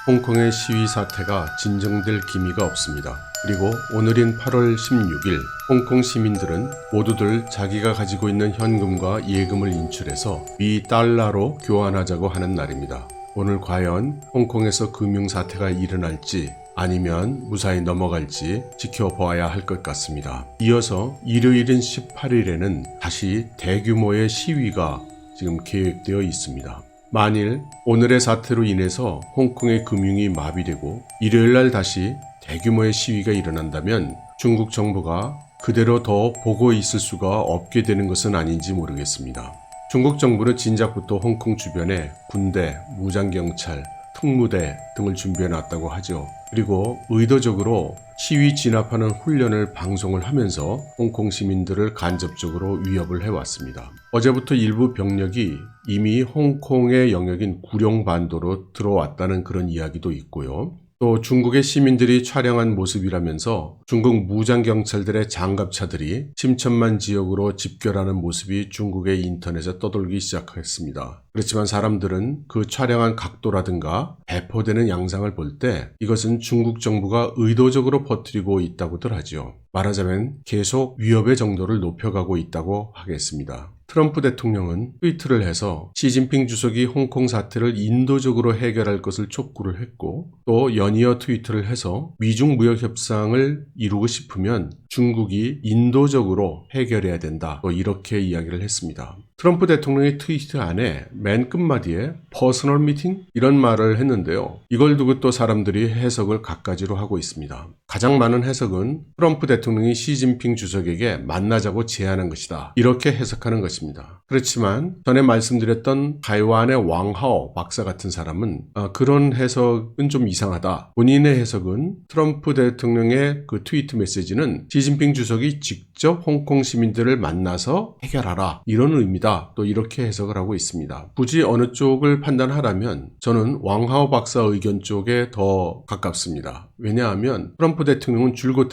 홍콩의 시위 사태가 진정될 기미가 없습니다. 그리고 오늘인 8월 16일 홍콩 시민들은 모두들 자기가 가지고 있는 현금과 예금을 인출해서 미 달러로 교환하자고 하는 날입니다. 오늘 과연 홍콩에서 금융사태가 일어날지 아니면 무사히 넘어갈지 지켜보아야 할 것 같습니다. 이어서 일요일인 18일에는 다시 대규모의 시위가 지금 계획되어 있습니다. 만일 오늘의 사태로 인해서 홍콩의 금융이 마비되고 일요일날 다시 대규모의 시위가 일어난다면 중국 정부가 그대로 더 보고 있을 수가 없게 되는 것은 아닌지 모르겠습니다. 중국 정부는 진작부터 홍콩 주변에 군대, 무장경찰, 특무대 등을 준비해 놨다고 하죠. 그리고 의도적으로 시위 진압하는 훈련을 방송을 하면서 홍콩 시민들을 간접적으로 위협을 해왔습니다. 어제부터 일부 병력이 이미 홍콩의 영역인 구룡반도로 들어왔다는 그런 이야기도 있고요. 또 중국의 시민들이 촬영한 모습이라면서 중국 무장경찰들의 장갑차들이 침천만 지역으로 집결하는 모습이 중국의 인터넷에 떠돌기 시작했습니다. 그렇지만 사람들은 그 촬영한 각도라든가 배포되는 양상을 볼 때 이것은 중국 정부가 의도적으로 퍼뜨리고 있다고들 하죠. 말하자면 계속 위협의 정도를 높여가고 있다고 하겠습니다. 트럼프 대통령은 트위트를 해서 시진핑 주석이 홍콩 사태를 인도적으로 해결할 것을 촉구를 했고 또 연이어 트위트를 해서 미중 무역 협상을 이루고 싶으면 중국이 인도적으로 해결해야 된다. 또 이렇게 이야기를 했습니다. 트럼프 대통령의 트위트 안에 맨 끝마디에 퍼스널 미팅? 이런 말을 했는데요. 이걸 두고 또 사람들이 해석을 갖가지로 하고 있습니다. 가장 많은 해석은 트럼프 대통령이 시진핑 주석에게 만나자고 제안한 것이다. 이렇게 해석하는 것입니다. 그렇지만 전에 말씀드렸던 타이완의 왕하오 박사 같은 사람은 그런 해석은 좀 이상하다. 본인의 해석은 트럼프 대통령의 그 트위트 메시지는 시진핑 주석이 직접 홍콩 시민들을 만나서 해결하라. 이런 의미다. 또 이렇게 해석을 하고 있습니다. 굳이 어느 쪽을 판단하라면 저는 왕하오 박사 의견 쪽에 더 가깝습니다. 왜냐하면 트럼프 대통령은 줄곧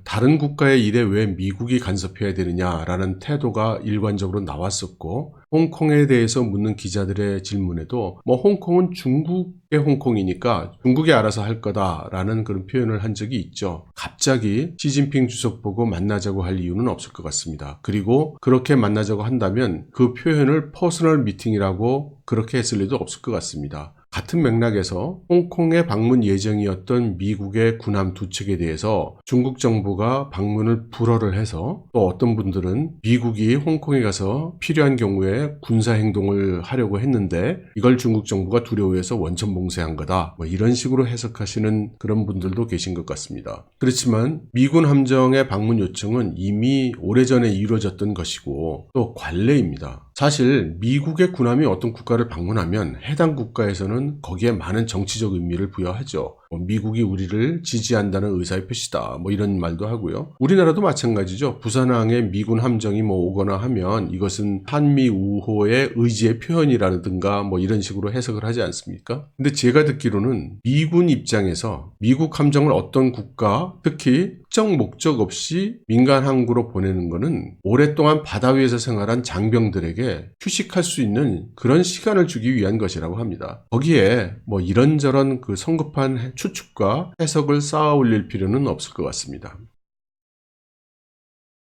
다른 국가의 일에 왜 미국이 간섭해야 되느냐라는 태도가 일관적으로 나왔었고 홍콩에 대해서 묻는 기자들의 질문에도 홍콩은 중국의 홍콩이니까 중국이 알아서 할 거다라는 그런 표현을 한 적이 있죠. 갑자기 시진핑 주석 보고 만나자고 할 이유는 없을 것 같습니다. 그리고 그렇게 만나자고 한다면 그 표현을 퍼스널 미팅이라고 그렇게 했을 리도 없을 것 같습니다. 같은 맥락에서 홍콩에 방문 예정이었던 미국의 군함 두 척에 대해서 중국 정부가 방문을 불허를 해서 또 어떤 분들은 미국이 홍콩에 가서 필요한 경우에 군사행동을 하려고 했는데 이걸 중국 정부가 두려워해서 원천봉쇄한 거다. 이런 식으로 해석하시는 그런 분들도 계신 것 같습니다. 그렇지만 미군 함정의 방문 요청은 이미 오래전에 이루어졌던 것이고 또 관례입니다. 사실 미국의 군함이 어떤 국가를 방문하면 해당 국가에서는 거기에 많은 정치적 의미를 부여하죠. 미국이 우리를 지지한다는 의사의 표시다. 이런 말도 하고요. 우리나라도 마찬가지죠. 부산항에 미군 함정이 오거나 하면 이것은 한미 우호의 의지의 표현이라든가 이런 식으로 해석을 하지 않습니까? 근데 제가 듣기로는 미군 입장에서 미국 함정을 어떤 국가, 특히 특정 목적 없이 민간 항구로 보내는 것은 오랫동안 바다 위에서 생활한 장병들에게 휴식할 수 있는 그런 시간을 주기 위한 것이라고 합니다. 거기에 이런저런 그 성급한 추측과 해석을 쌓아 올릴 필요는 없을 것 같습니다.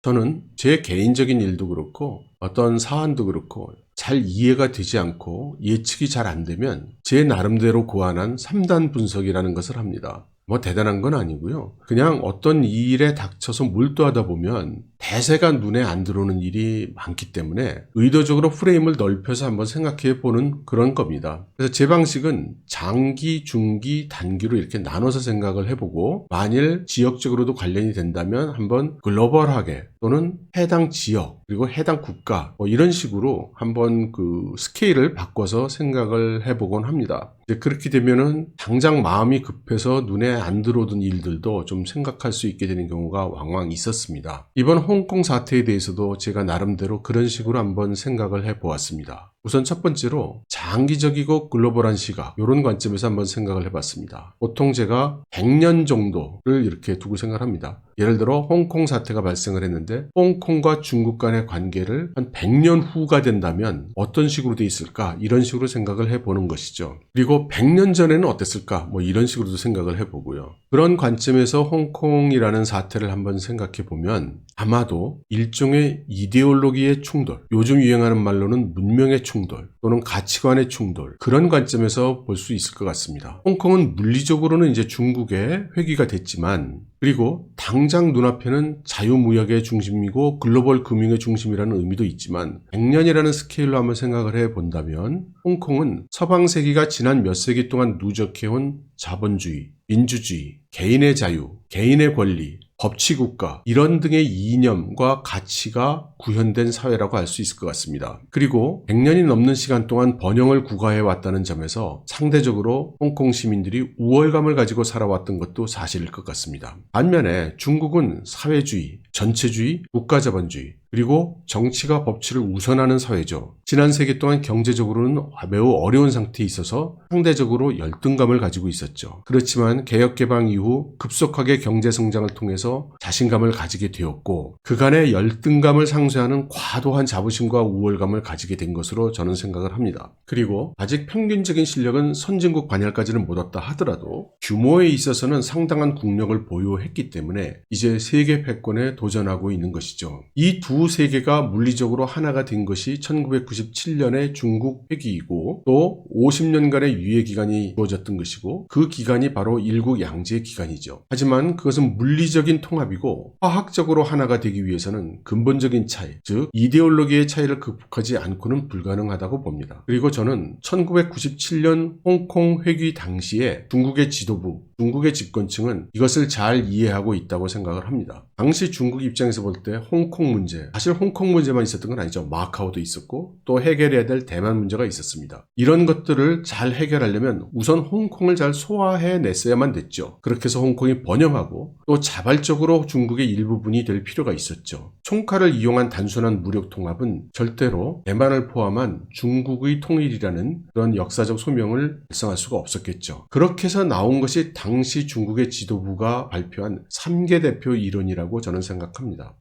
저는 제 개인적인 일도 그렇고 어떤 사안도 그렇고 잘 이해가 되지 않고 예측이 잘 안 되면 제 나름대로 고안한 3단 분석이라는 것을 합니다. 대단한 건 아니고요. 그냥 어떤 일에 닥쳐서 몰두하다 보면 대세가 눈에 안 들어오는 일이 많기 때문에 의도적으로 프레임을 넓혀서 한번 생각해 보는 그런 겁니다. 그래서 제 방식은 장기, 중기, 단기로 이렇게 나눠서 생각을 해보고 만일 지역적으로도 관련이 된다면 한번 글로벌하게 또는 해당 지역 그리고 해당 국가 이런 식으로 한번 그 스케일을 바꿔서 생각을 해보곤 합니다. 이제 그렇게 되면은 당장 마음이 급해서 눈에 안 들어오던 일들도 좀 생각할 수 있게 되는 경우가 왕왕 있었습니다. 이번 홍콩 사태에 대해서도 제가 나름대로 그런 식으로 한번 생각을 해보았습니다. 우선 첫 번째로 장기적이고 글로벌한 시각, 이런 관점에서 한번 생각을 해봤습니다. 보통 제가 100년 정도를 이렇게 두고 생각합니다. 예를 들어 홍콩 사태가 발생을 했는데 홍콩과 중국 간의 관계를 한 100년 후가 된다면 어떤 식으로 돼 있을까? 이런 식으로 생각을 해보는 것이죠. 그리고 100년 전에는 어땠을까? 뭐 이런 식으로도 생각을 해보고요. 그런 관점에서 홍콩이라는 사태를 한번 생각해 보면 아마도 일종의 이데올로기의 충돌, 요즘 유행하는 말로는 문명의 충돌 또는 가치관의 충돌, 그런 관점에서 볼 수 있을 것 같습니다. 홍콩은 물리적으로는 이제 중국의 회귀가 됐지만, 그리고 당장 눈앞에는 자유무역의 중심이고 글로벌 금융의 중심이라는 의미도 있지만 100년이라는 스케일로 한번 생각을 해본다면 홍콩은 서방 세계가 지난 몇 세기 동안 누적해온 자본주의, 민주주의, 개인의 자유, 개인의 권리, 법치국가 이런 등의 이념과 가치가 구현된 사회라고 할 수 있을 것 같습니다. 그리고 100년이 넘는 시간 동안 번영을 구가해 왔다는 점에서 상대적으로 홍콩 시민들이 우월감을 가지고 살아왔던 것도 사실일 것 같습니다. 반면에 중국은 사회주의, 전체주의, 국가자본주의, 그리고 정치가 법치를 우선하는 사회죠. 지난 세기 동안 경제적으로는 매우 어려운 상태에 있어서 상대적으로 열등감을 가지고 있었죠. 그렇지만 개혁개방 이후 급속하게 경제성장을 통해서 자신감을 가지게 되었고 그간의 열등감을 상쇄하는 과도한 자부심과 우월감을 가지게 된 것으로 저는 생각을 합니다. 그리고 아직 평균적인 실력은 선진국 반열까지는 못 왔다 하더라도 규모에 있어서는 상당한 국력을 보유했기 때문에 이제 세계 패권에 도전하고 있는 것이죠. 이 두 세계가 물리적으로 하나가 된 것이 1997년의 중국 회귀이고 또 50년간의 유예 기간이 주어졌던 것이고 그 기간이 바로 일국양제의 기간이죠. 하지만 그것은 물리적인 통합이고 화학적으로 하나가 되기 위해서는 근본적인 차이, 즉 이데올로기의 차이를 극복하지 않고는 불가능하다고 봅니다. 그리고 저는 1997년 홍콩 회귀 당시에 중국의 지도부, 중국의 집권층은 이것을 잘 이해하고 있다고 생각을 합니다. 당시 중국 입장에서 볼 때 홍콩 문제, 사실 홍콩 문제만 있었던 건 아니죠. 마카오도 있었고 또 해결해야 될 대만 문제가 있었습니다. 이런 것들을 잘 해결하려면 우선 홍콩을 잘 소화해냈어야만 됐죠. 그렇게 해서 홍콩이 번영하고 또 자발적으로 중국의 일부분이 될 필요가 있었죠. 총칼을 이용한 단순한 무력 통합은 절대로 대만을 포함한 중국의 통일이라는 그런 역사적 소명을 달성할 수가 없었겠죠. 그렇게 해서 나온 것이 당시 중국의 지도부가 발표한 3개 대표 이론이라고 저는 생각합니다.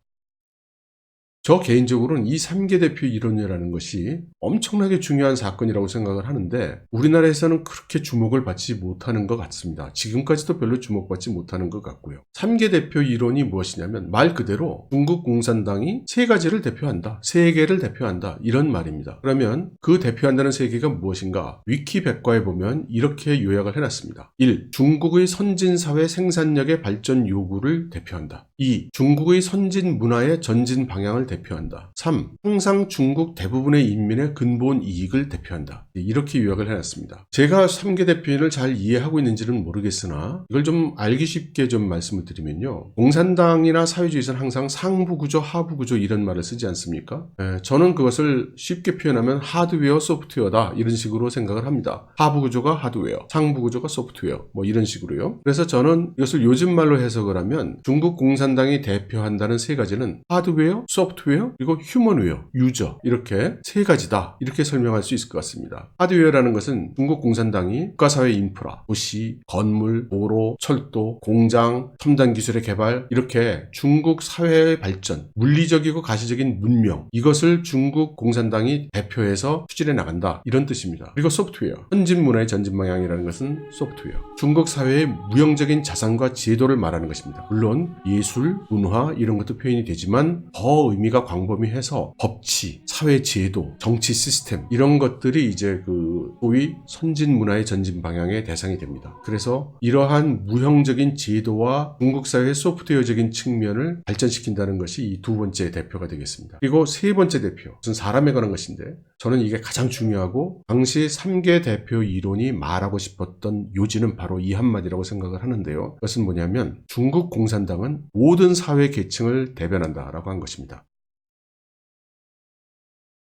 저 개인적으로는 이 3개 대표 이론이라는 것이 엄청나게 중요한 사건이라고 생각을 하는데 우리나라에서는 그렇게 주목을 받지 못하는 것 같습니다. 지금까지도 별로 주목받지 못하는 것 같고요. 3개 대표 이론이 무엇이냐면 말 그대로 중국 공산당이 세 가지를 대표한다. 세계를 대표한다. 이런 말입니다. 그러면 그 대표한다는 세계가 무엇인가? 위키백과에 보면 이렇게 요약을 해놨습니다. 1. 중국의 선진사회 생산력의 발전 요구를 대표한다. 2. 중국의 선진 문화의 전진 방향을 대표한다. 3. 항상 중국 대부분의 인민의 근본 이익을 대표한다. 이렇게 요약을 해놨습니다. 제가 3개 대표인을 잘 이해하고 있는지는 모르겠으나 이걸 좀 알기 쉽게 좀 말씀을 드리면요. 공산당이나 사회주의에서는 항상 상부구조, 하부구조 이런 말을 쓰지 않습니까? 저는 그것을 쉽게 표현하면 하드웨어, 소프트웨어다 이런 식으로 생각을 합니다. 하부구조가 하드웨어, 상부구조가 소프트웨어 뭐 이런 식으로요. 그래서 저는 이것을 요즘 말로 해석을 하면 중국 공산당이 대표한다는 세 가지는 하드웨어, 소프트웨어, 그리고 휴먼웨어, 유저 이렇게 세 가지다 이렇게 설명할 수 있을 것 같습니다. 하드웨어라는 것은 중국 공산당이 국가사회 인프라, 도시, 건물, 도로, 철도, 공장, 첨단 기술의 개발 이렇게 중국 사회의 발전, 물리적이고 가시적인 문명 이것을 중국 공산당이 대표해서 추진해 나간다 이런 뜻입니다. 그리고 소프트웨어, 선진 문화의 전진 방향이라는 것은 소프트웨어, 중국 사회의 무형적인 자산과 제도를 말하는 것입니다. 물론 예술, 문화 이런 것도 표현이 되지만 더 의미가 광범위해서 법치, 사회 제도, 정치 시스템 이런 것들이 이제 그 소위 선진 문화의 전진 방향의 대상이 됩니다. 그래서 이러한 무형적인 제도와 중국 사회의 소프트웨어적인 측면을 발전시킨다는 것이 이 두 번째 대표가 되겠습니다. 그리고 세 번째 대표, 무슨 사람에 관한 것인데 저는 이게 가장 중요하고 당시 3개 대표 이론이 말하고 싶었던 요지는 바로 이 한마디라고 생각을 하는데요. 그것은 뭐냐면 중국 공산당은 모든 사회 계층을 대변한다라고 한 것입니다.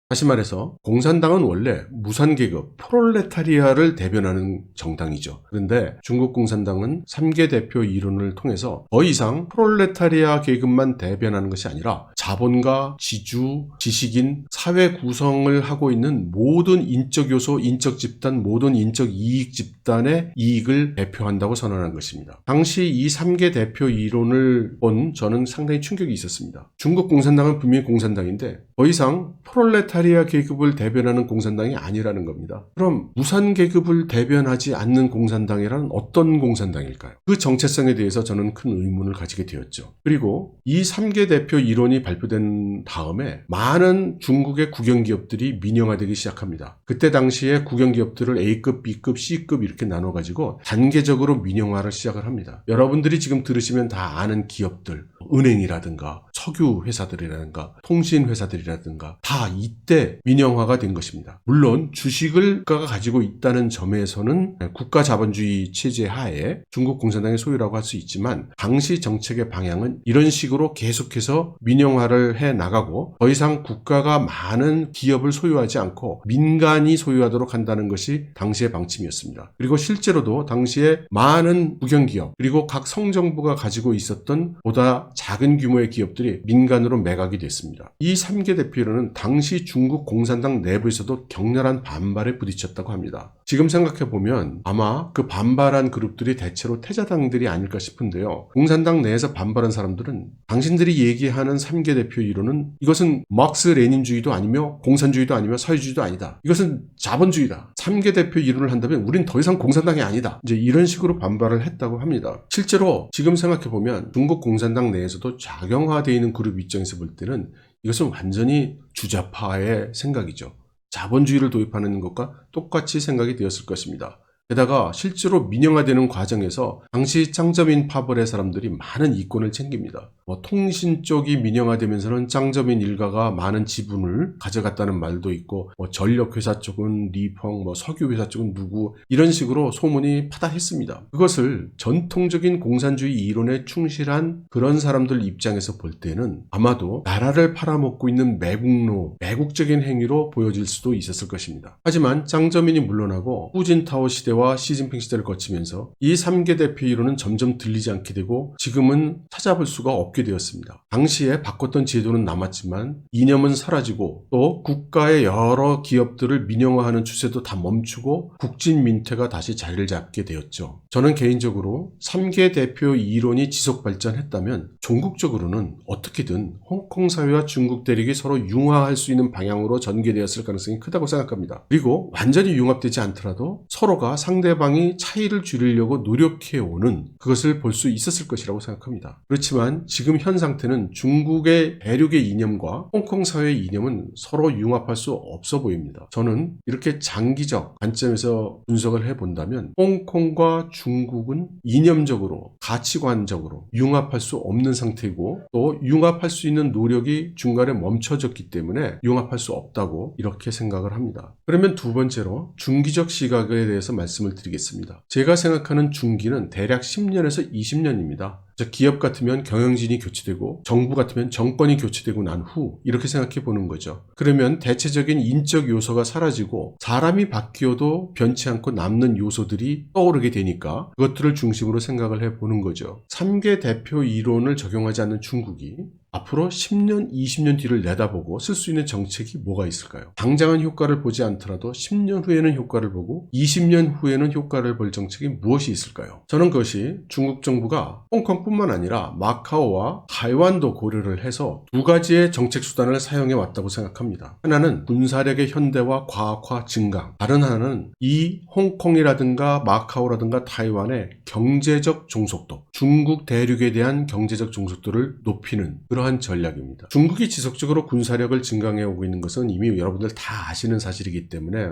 다시 말해서 공산당은 원래 무산계급, 프롤레타리아를 대변하는 정당이죠. 그런데 중국 공산당은 3개 대표 이론을 통해서 더 이상 프롤레타리아 계급만 대변하는 것이 아니라 자본가, 지주, 지식인, 사회 구성을 하고 있는 모든 인적 요소, 인적 집단, 모든 인적 이익 집단의 이익을 대표한다고 선언한 것입니다. 당시 이 3개 대표 이론을 본 저는 상당히 충격이 있었습니다. 중국 공산당은 분명히 공산당인데 더 이상 프롤레타리아 계급을 대변하는 공산당이 아니라는 겁니다. 그럼 무산 계급을 대변하지 않는 공산당이란 어떤 공산당일까요? 그 정체성에 대해서 저는 큰 의문을 가지게 되었죠. 그리고 이 3개 대표 이론이 발표된 다음에 많은 중국의 국영기업들이 민영화되기 시작합니다. 그때 당시에 국영기업들을 A급, B급, C급 이렇게 나눠가지고 단계적으로 민영화를 시작을 합니다. 여러분들이 지금 들으시면 다 아는 기업들, 은행이라든가 석유 회사들이라든가 통신 회사들이라든가 다 이때 민영화가 된 것입니다. 물론 주식을 국가가 가지고 있다는 점에서는 국가 자본주의 체제 하에 중국 공산당의 소유라고 할 수 있지만 당시 정책의 방향은 이런 식으로 계속해서 민영화를 해 나가고 더 이상 국가가 많은 기업을 소유하지 않고 민간이 소유하도록 한다는 것이 당시의 방침이었습니다. 그리고 실제로도 당시에 많은 국영기업 그리고 각 성정부가 가지고 있었던 보다 작은 규모의 기업들이 민간으로 매각이 됐습니다. 이 3개 대표로는 당시 중국 공산당 내부에서도 격렬한 반발에 부딪혔다고 합니다. 지금 생각해보면 아마 그 반발한 그룹들이 대체로 태자당들이 아닐까 싶은데요. 공산당 내에서 반발한 사람들은 당신들이 얘기하는 3개 대표 이론은 이것은 막스 레닌주의도 아니며 공산주의도 아니며 사회주의도 아니다. 이것은 자본주의다. 3개 대표 이론을 한다면 우린 더 이상 공산당이 아니다. 이제 이런 식으로 반발을 했다고 합니다. 실제로 지금 생각해보면 중국 공산당 내에서도 작용화되어 있는 그룹 입장에서 볼 때는 이것은 완전히 주자파의 생각이죠. 자본주의를 도입하는 것과 똑같이 생각이 되었을 것입니다. 게다가 실제로 민영화되는 과정에서 당시 짱저민 파벌의 사람들이 많은 이권을 챙깁니다. 통신 쪽이 민영화되면서는 짱저민 일가가 많은 지분을 가져갔다는 말도 있고 전력회사 쪽은 리펑, 석유회사 쪽은 누구 이런 식으로 소문이 파다했습니다. 그것을 전통적인 공산주의 이론에 충실한 그런 사람들 입장에서 볼 때는 아마도 나라를 팔아먹고 있는 매국노, 매국적인 행위로 보여질 수도 있었을 것입니다. 하지만 짱저민이 물러나고 후진타오 시대와 시진핑 시대를 거치면서 이 3개 대표 이론은 점점 들리지 않게 되고 지금은 찾아볼 수가 없게 되었습니다. 당시에 바꿨던 제도는 남았지만 이념은 사라지고 또 국가의 여러 기업들을 민영화하는 추세도 다 멈추고 국진 민퇴가 다시 자리를 잡게 되었죠. 저는 개인적으로 3개 대표 이론이 지속 발전했다면 종국적으로는 어떻게든 홍콩 사회와 중국 대륙이 서로 융화할 수 있는 방향으로 전개되었을 가능성이 크다고 생각합니다. 그리고 완전히 융합되지 않더라도 서로가 상대방이 차이를 줄이려고 노력해오는 그것을 볼 수 있었을 것이라고 생각합니다. 그렇지만 지금 현 상태는 중국의 대륙의 이념과 홍콩 사회의 이념은 서로 융합할 수 없어 보입니다. 저는 이렇게 장기적 관점에서 분석을 해본다면 홍콩과 중국은 이념적으로, 가치관적으로 융합할 수 없는 상태이고 또 융합할 수 있는 노력이 중간에 멈춰졌기 때문에 융합할 수 없다고 이렇게 생각을 합니다. 그러면 두 번째로 중기적 시각에 대해서 말씀을 드리겠습니다. 제가 생각하는 중기는 대략 10년에서 20년입니다. 기업 같으면 경영진이 교체되고 정부 같으면 정권이 교체되고 난 후 이렇게 생각해 보는 거죠. 그러면 대체적인 인적 요소가 사라지고 사람이 바뀌어도 변치 않고 남는 요소들이 떠오르게 되니까 그것들을 중심으로 생각을 해보는 거죠. 3개 대표 이론을 적용하지 않는 중국이 앞으로 10년, 20년 뒤를 내다보고 쓸 수 있는 정책이 뭐가 있을까요? 당장은 효과를 보지 않더라도 10년 후에는 효과를 보고 20년 후에는 효과를 볼 정책이 무엇이 있을까요? 저는 그것이 중국 정부가 홍콩뿐만 아니라 마카오와 타이완도 고려를 해서 두 가지의 정책 수단을 사용해 왔다고 생각합니다. 하나는 군사력의 현대화, 과학화, 증강. 다른 하나는 이 홍콩이라든가 마카오라든가 타이완의 경제적 종속도, 중국 대륙에 대한 경제적 종속도를 높이는 그러한 전략입니다. 중국이 지속적으로 군사력을 증강해 오고 있는 것은 이미 여러분들 다 아시는 사실이기 때문에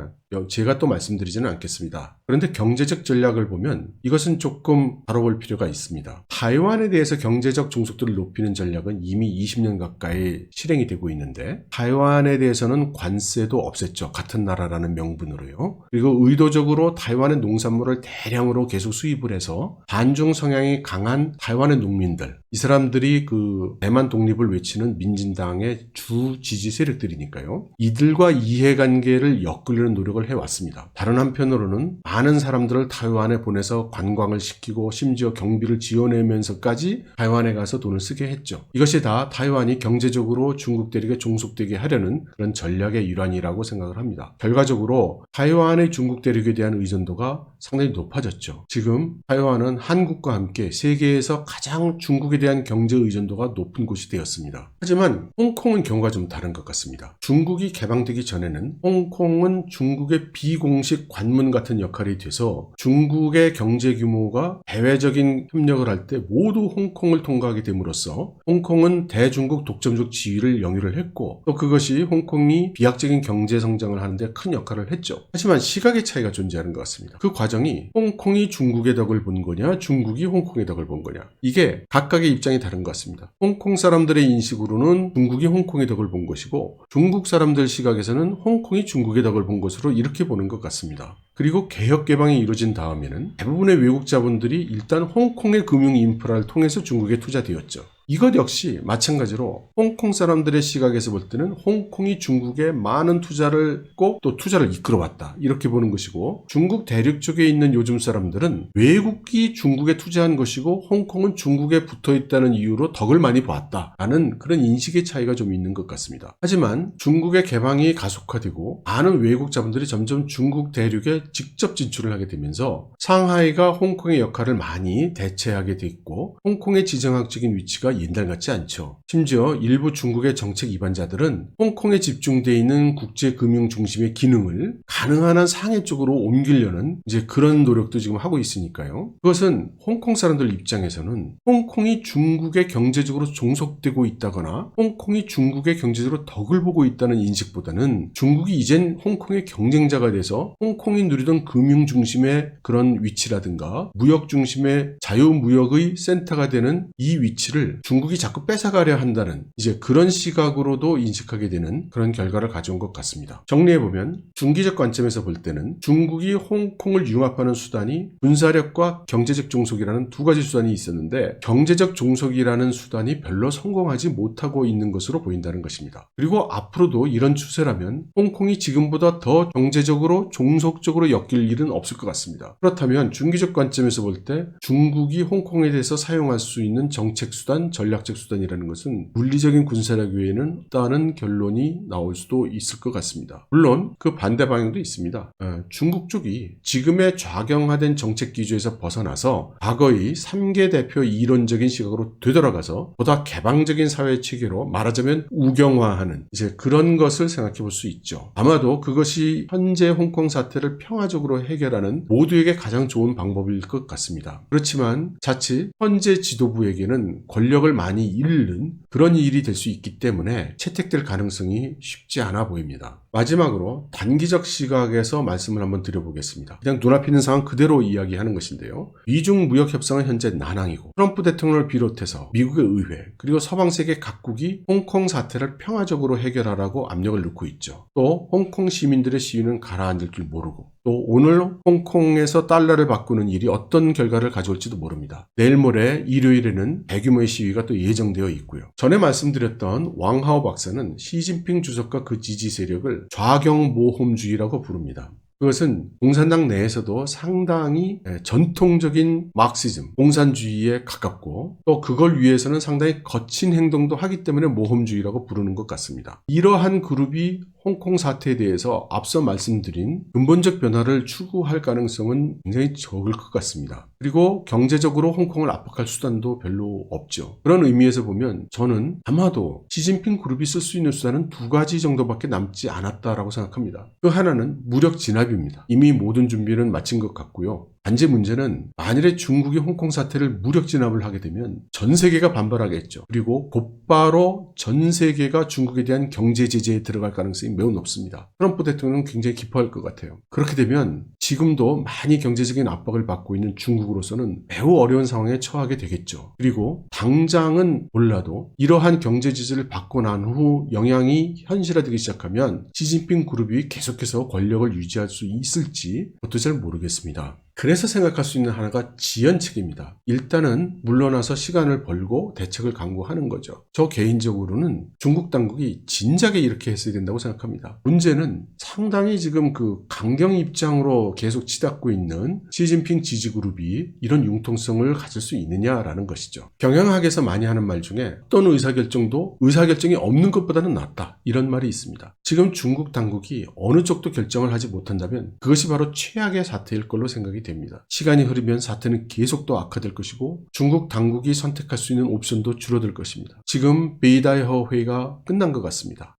제가 또 말씀드리지는 않겠습니다. 그런데 경제적 전략을 보면 이것은 조금 다뤄볼 필요가 있습니다. 타이완에 대해서 경제적 종속도를 높이는 전략은 이미 20년 가까이 실행이 되고 있는데 타이완에 대해서는 관세도 없앴죠. 같은 나라라는 명분으로요. 그리고 의도적으로 타이완의 농산물을 대량으로 계속 수입을 해서 비롯해서 반중 성향이 강한 타이완의 농민들, 이 사람들이 그 대만 독립을 외치는 민진당의 주 지지 세력들이니까요. 이들과 이해관계를 엮으려는 노력을 해왔습니다. 다른 한편으로는 많은 사람들을 타이완에 보내서 관광을 시키고 심지어 경비를 지원하면서까지 타이완에 가서 돈을 쓰게 했죠. 이것이 다 타이완이 경제적으로 중국 대륙에 종속되게 하려는 그런 전략의 일환이라고 생각을 합니다. 결과적으로 타이완의 중국 대륙에 대한 의존도가 상당히 높아졌죠. 지금 타이완은 한국과 함께 세계에서 가장 중국에 대한 경제 의존도가 높은 곳이 되었습니다. 하지만 홍콩은 경우가 좀 다른 것 같습니다. 중국이 개방되기 전에는 홍콩은 중국의 비공식 관문 같은 역할이 돼서 중국의 경제 규모가 대외적인 협력을 할 때 모두 홍콩을 통과하게 됨으로써 홍콩은 대중국 독점적 지위를 영위를 했고 또 그것이 홍콩이 비약적인 경제 성장을 하는데 큰 역할을 했죠. 하지만 시각의 차이가 존재하는 것 같습니다. 그 과정이 홍콩이 중국의 덕을 본 거냐 중국이 홍콩의 덕을 본 거냐 이게 각각의 입장이 다른 것 같습니다. 홍콩 사람들의 인식으로는 중국이 홍콩의 덕을 본 것이고 중국 사람들 시각에서는 홍콩이 중국의 덕을 본 것으로 이렇게 보는 것 같습니다. 그리고 개혁 개방이 이루어진 다음에는 대부분의 외국 자본들이 일단 홍콩의 금융 인프라를 통해서 중국에 투자되었죠. 이것 역시 마찬가지로 홍콩 사람들의 시각에서 볼 때는 홍콩이 중국에 많은 투자를 했고 또 투자를 이끌어왔다 이렇게 보는 것이고 중국 대륙 쪽에 있는 요즘 사람들은 외국이 중국에 투자한 것이고 홍콩은 중국에 붙어있다는 이유로 덕을 많이 보았다라는 그런 인식의 차이가 좀 있는 것 같습니다. 하지만 중국의 개방이 가속화되고 많은 외국 자본들이 점점 중국 대륙에 직접 진출을 하게 되면서 상하이가 홍콩의 역할을 많이 대체하게 됐고 홍콩의 지정학적인 위치가 옛날 같지 않죠. 심지어 일부 중국의 정책 이반자들은 홍콩에 집중되어 있는 국제금융 중심의 기능을 가능한 한 상해 쪽으로 옮기려는 이제 그런 노력도 지금 하고 있으니까요. 그것은 홍콩 사람들 입장에서는 홍콩이 중국에 경제적으로 종속되고 있다거나 홍콩이 중국의 경제적으로 덕을 보고 있다는 인식보다는 중국이 이젠 홍콩의 경쟁자가 돼서 홍콩이 누리던 금융 중심의 그런 위치라든가 무역 중심의 자유무역의 센터가 되는 이 위치를 중국이 자꾸 뺏어가려 한다는 이제 그런 시각으로도 인식하게 되는 그런 결과를 가져온 것 같습니다. 정리해보면 중기적 관점에서 볼 때는 중국이 홍콩을 융합하는 수단이 군사력과 경제적 종속이라는 두 가지 수단이 있었는데 경제적 종속이라는 수단이 별로 성공하지 못하고 있는 것으로 보인다는 것입니다. 그리고 앞으로도 이런 추세라면 홍콩이 지금보다 더 경제적으로 종속적으로 엮일 일은 없을 것 같습니다. 그렇다면 중기적 관점에서 볼 때 중국이 홍콩에 대해서 사용할 수 있는 정책 수단, 전략적 수단이라는 것은 물리적인 군사력 외에는 없다는 결론이 나올 수도 있을 것 같습니다. 물론 그 반대 방향도 있습니다. 중국 쪽이 지금의 좌경화된 정책 기조에서 벗어나서 과거의 3개 대표 이론적인 시각으로 되돌아가서 보다 개방적인 사회 체계로 말하자면 우경화하는 이제 그런 것을 생각해 볼 수 있죠. 아마도 그것이 현재 홍콩 사태를 평화적으로 해결하는 모두에게 가장 좋은 방법일 것 같습니다. 그렇지만 자칫 현재 지도부에게는 권력을 많이 잃는 그런 일이 될 수 있기 때문에 채택될 가능성이 쉽지 않아 보입니다. 마지막으로 단기적 시각에서 말씀을 한번 드려보겠습니다. 그냥 눈앞에 있는 상황 그대로 이야기하는 것인데요. 미중 무역 협상은 현재 난항이고 트럼프 대통령을 비롯해서 미국의 의회 그리고 서방 세계 각국이 홍콩 사태를 평화적으로 해결하라고 압력을 넣고 있죠. 또 홍콩 시민들의 시위는 가라앉을 줄 모르고 또 오늘 홍콩에서 달러를 바꾸는 일이 어떤 결과를 가져올지도 모릅니다. 내일 모레 일요일에는 대규모의 시위가 또 예정되어 있고요. 전에 말씀드렸던 왕하오 박사는 시진핑 주석과 그 지지 세력을 좌경모험주의라고 부릅니다. 그것은 공산당 내에서도 상당히 전통적인 마크시즘, 공산주의에 가깝고 또 그걸 위해서는 상당히 거친 행동도 하기 때문에 모험주의라고 부르는 것 같습니다. 이러한 그룹이 홍콩 사태에 대해서 앞서 말씀드린 근본적 변화를 추구할 가능성은 굉장히 적을 것 같습니다. 그리고 경제적으로 홍콩을 압박할 수단도 별로 없죠. 그런 의미에서 보면 저는 아마도 시진핑 그룹이 쓸 수 있는 수단은 두 가지 정도밖에 남지 않았다라고 생각합니다. 그 하나는 무력 진압입니다. 이미 모든 준비는 마친 것 같고요. 단지 문제는 만일에 중국이 홍콩 사태를 무력 진압을 하게 되면 전 세계가 반발하겠죠. 그리고 곧바로 전 세계가 중국에 대한 경제 제재에 들어갈 가능성이 매우 높습니다. 트럼프 대통령은 굉장히 기뻐할 것 같아요. 그렇게 되면 지금도 많이 경제적인 압박을 받고 있는 중국으로서는 매우 어려운 상황에 처하게 되겠죠. 그리고 당장은 몰라도 이러한 경제 제재를 받고 난 후 영향이 현실화되기 시작하면 시진핑 그룹이 계속해서 권력을 유지할 수 있을지 그것도 잘 모르겠습니다. 그래서 생각할 수 있는 하나가 지연책입니다. 일단은 물러나서 시간을 벌고 대책을 강구하는 거죠. 저 개인적으로는 중국 당국이 진작에 이렇게 했어야 된다고 생각합니다. 문제는 상당히 지금 그 강경 입장으로 계속 치닫고 있는 시진핑 지지그룹이 이런 융통성을 가질 수 있느냐라는 것이죠. 경영학에서 많이 하는 말 중에 어떤 의사결정도 의사결정이 없는 것보다는 낫다, 이런 말이 있습니다. 지금 중국 당국이 어느 쪽도 결정을 하지 못한다면 그것이 바로 최악의 사태일 걸로 생각이 됩니다. 시간이 흐르면 사태는 계속 더 악화될 것이고 중국 당국이 선택할 수 있는 옵션도 줄어들 것입니다. 지금 베이다이허 회의가 끝난 것 같습니다.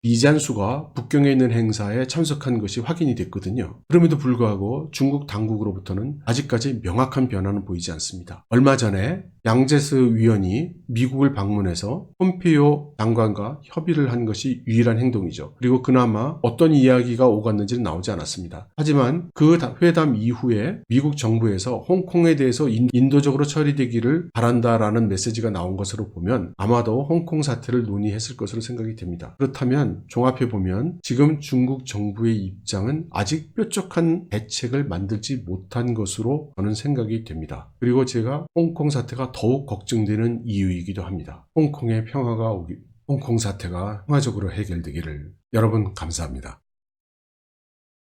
이잔수가 북경에 있는 행사에 참석한 것이 확인이 됐거든요. 그럼에도 불구하고 중국 당국으로부터는 아직까지 명확한 변화는 보이지 않습니다. 얼마 전에 양제스 위원이 미국을 방문해서 폼페이오 장관과 협의를 한 것이 유일한 행동이죠. 그리고 그나마 어떤 이야기가 오갔는지는 나오지 않았습니다. 하지만 그 회담 이후에 미국 정부에서 홍콩에 대해서 인도적으로 처리되기를 바란다라는 메시지가 나온 것으로 보면 아마도 홍콩 사태를 논의했을 것으로 생각이 됩니다. 그렇다면 종합해보면 지금 중국 정부의 입장은 아직 뾰족한 대책을 만들지 못한 것으로 저는 생각이 됩니다. 그리고 제가 홍콩 사태가 더욱 걱정되는 이유이기도 합니다. 홍콩 사태가 평화적으로 해결되기를. 여러분 감사합니다.